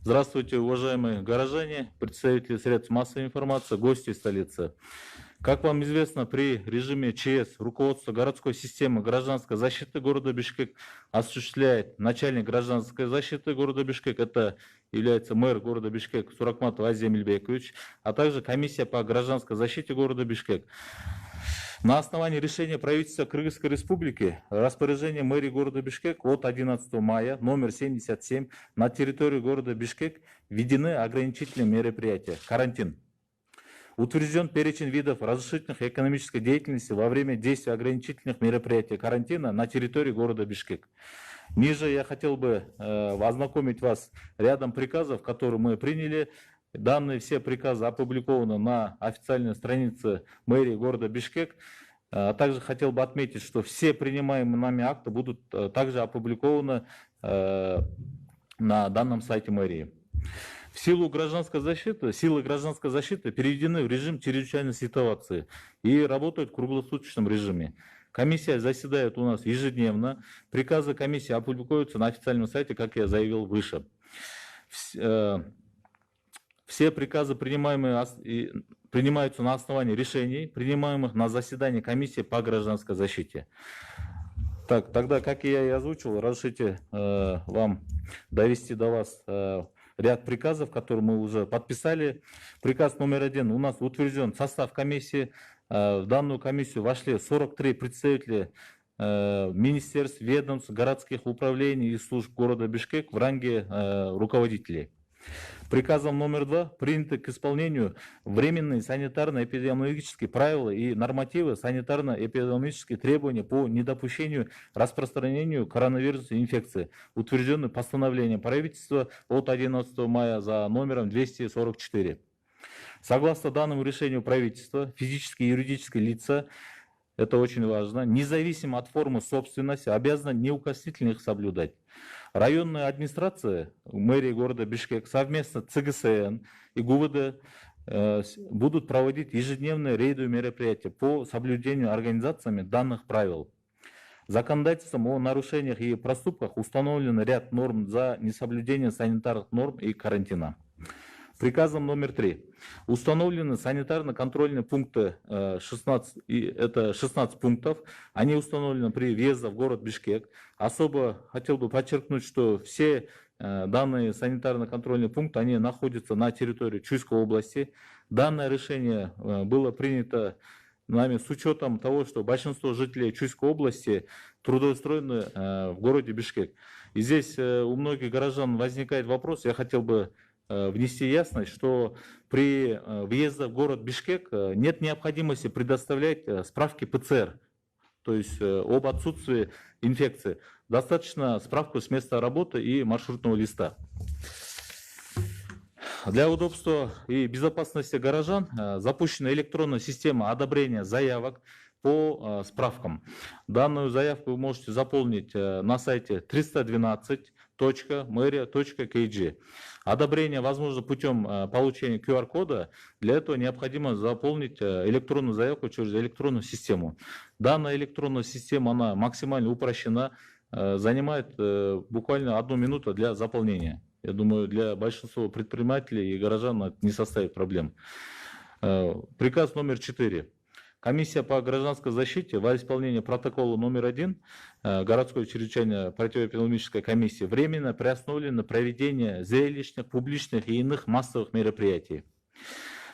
Здравствуйте, уважаемые горожане, представители средств массовой информации, гости столицы. Как вам известно, при режиме ЧС руководство городской системы гражданской защиты города Бишкек осуществляет начальник гражданской защиты города Бишкек, это является мэр города Бишкек Суракматов Азия Мельбекович, а также комиссия по гражданской защите города Бишкек. На основании решения правительства Кыргызской Республики распоряжение мэрии города Бишкек от 11 мая номер 77 на территории города Бишкек введены ограничительные мероприятия, карантин. Утвержден перечень видов разрешительных экономической деятельности во время действия ограничительных мероприятий карантина на территории города Бишкек. Ниже я хотел бы ознакомить вас рядом приказов, которые мы приняли. Данные все приказы опубликованы на официальной странице мэрии города Бишкек. Также хотел бы отметить, что все принимаемые нами акты будут также опубликованы на данном сайте мэрии. Силы гражданской защиты переведены в режим чрезвычайной ситуации и работают в круглосуточном режиме. Комиссия заседает у нас ежедневно. Приказы комиссии опубликуются на официальном сайте, как я заявил выше. Все приказы, принимаются на основании решений, принимаемых на заседании комиссии по гражданской защите. Так, тогда, как я и озвучил, разрешите вам довести до вас ряд приказов, которые мы уже подписали. Приказ номер 1 у нас утвержден состав комиссии. В данную комиссию вошли 43 представителя министерств, ведомств, городских управлений и служб города Бишкек в ранге руководителей. Приказом номер 2 приняты к исполнению временные санитарно-эпидемиологические правила и нормативы санитарно-эпидемиологические требования по недопущению распространению коронавирусной инфекции, утвержденные постановлением правительства от 11 мая за номером 244. Согласно данному решению правительства, физические и юридические лица, это очень важно, независимо от формы собственности, обязаны неукоснительно их соблюдать. Районная администрация мэрии города Бишкек совместно с ЦГСН и ГУВД будут проводить ежедневные рейдовые мероприятия по соблюдению организациями данных правил. Законодательством о нарушениях и проступках установлен ряд норм за несоблюдение санитарных норм и карантина. Приказом номер 3 установлены санитарно-контрольные пункты 16 пунктов. Они установлены при въезде в город Бишкек. Особо хотел бы подчеркнуть, что все данные санитарно-контрольные пункты, они находятся на территории Чуйской области. Данное решение было принято нами с учетом того, что большинство жителей Чуйской области трудоустроены в городе Бишкек. И здесь у многих горожан возникает вопрос, я хотел бы внести ясность, что при въезде в город Бишкек нет необходимости предоставлять справки ПЦР, то есть об отсутствии инфекции. Достаточно справку с места работы и маршрутного листа. Для удобства и безопасности горожан запущена электронная система одобрения заявок по справкам. Данную заявку вы можете заполнить на сайте 312.maria.kg. Одобрение возможно путем получения QR-кода. Для этого необходимо заполнить электронную заявку через электронную систему. Данная электронная система, она максимально упрощена, занимает буквально 1 минуту для заполнения. Я думаю, для большинства предпринимателей и горожан это не составит проблем. Приказ номер 4. Комиссия по гражданской защите во исполнение протокола номер 1 городской чрезвычайной противоэпидемиологической комиссии временно приостановлено проведение зрелищных, публичных и иных массовых мероприятий.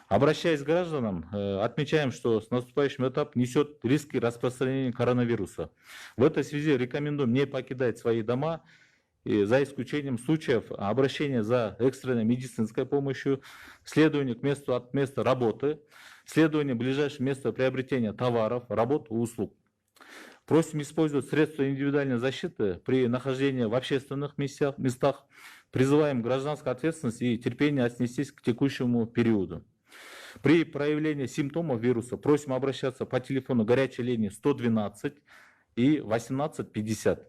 Обращаясь к гражданам, отмечаем, что с наступающим этапом несет риски распространения коронавируса. В этой связи рекомендуем не покидать свои дома, и за исключением случаев обращения за экстренной медицинской помощью, следование к месту от места работы, следование к ближайшему месту приобретения товаров, работ и услуг. Просим использовать средства индивидуальной защиты при нахождении в общественных местах. Призываем к гражданской ответственности и терпению отнестись к текущему периоду. При проявлении симптомов вируса просим обращаться по телефону горячей линии 112 и 1850.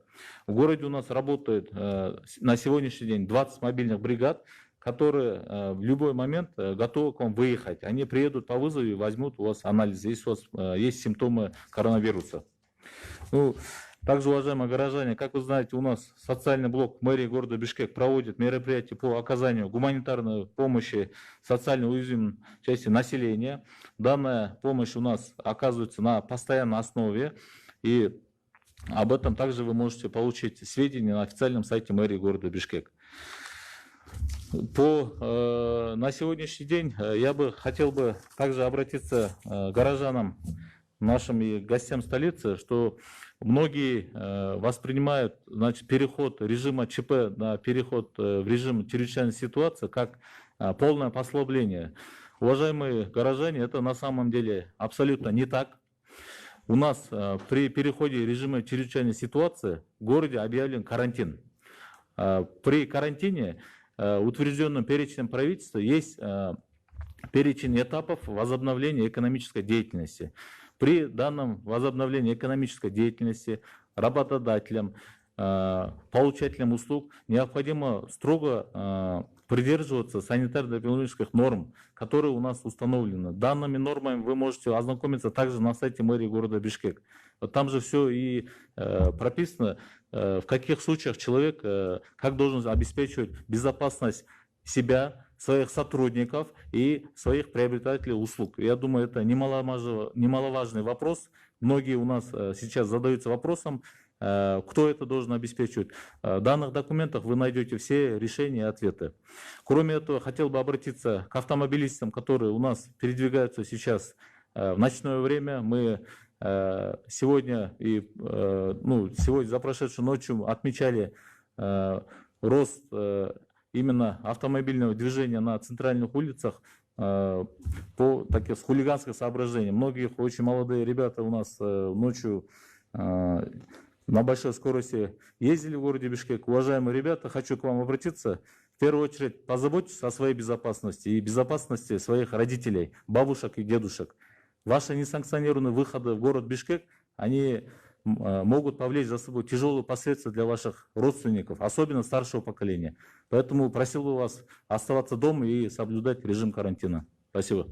В городе у нас работает на сегодняшний день 20 мобильных бригад, которые в любой момент готовы к вам выехать. Они приедут по вызову и возьмут у вас анализ, если у вас есть симптомы коронавируса. Ну, Также, уважаемые горожане, как вы знаете, у нас социальный блок мэрии города Бишкек проводит мероприятия по оказанию гуманитарной помощи социально уязвимым части населения. Данная помощь у нас оказывается на постоянной основе, и об этом также вы можете получить сведения на официальном сайте мэрии города Бишкек. На сегодняшний день я бы хотел бы также обратиться к горожанам, нашим и гостям столицы, что многие воспринимают, значит, переход режима ЧП на переход в режим чрезвычайной ситуации как полное послабление. Уважаемые горожане, это на самом деле абсолютно не так. У нас при переходе режима чрезвычайной ситуации в городе объявлен карантин. При карантине, утвержденном перечнем правительства, есть перечень этапов возобновления экономической деятельности. При данном возобновлении экономической деятельности работодателям, получателям услуг необходимо строго придерживаться санитарно-эпидемиологических норм, которые у нас установлены. Данными нормами вы можете ознакомиться также на сайте мэрии города Бишкек. Там же все и прописано, в каких случаях человек как должен обеспечивать безопасность себя, своих сотрудников и своих приобретателей услуг. Я думаю, это немаловажный вопрос. Многие у нас сейчас задаются вопросом, кто это должен обеспечивать. В данных документах вы найдете все решения и ответы. Кроме этого, хотел бы обратиться к автомобилистам, которые у нас передвигаются сейчас в ночное время. Мы сегодня за прошедшую ночью отмечали рост именно автомобильного движения на центральных улицах с хулиганских соображений. Многие очень молодые ребята у нас ночью на большой скорости ездили в городе Бишкек. Уважаемые ребята, хочу к вам обратиться. В первую очередь позаботьтесь о своей безопасности и безопасности своих родителей, бабушек и дедушек. Ваши несанкционированные выходы в город Бишкек, они могут повлечь за собой тяжелые последствия для ваших родственников, особенно старшего поколения. Поэтому просил бы вас оставаться дома и соблюдать режим карантина. Спасибо.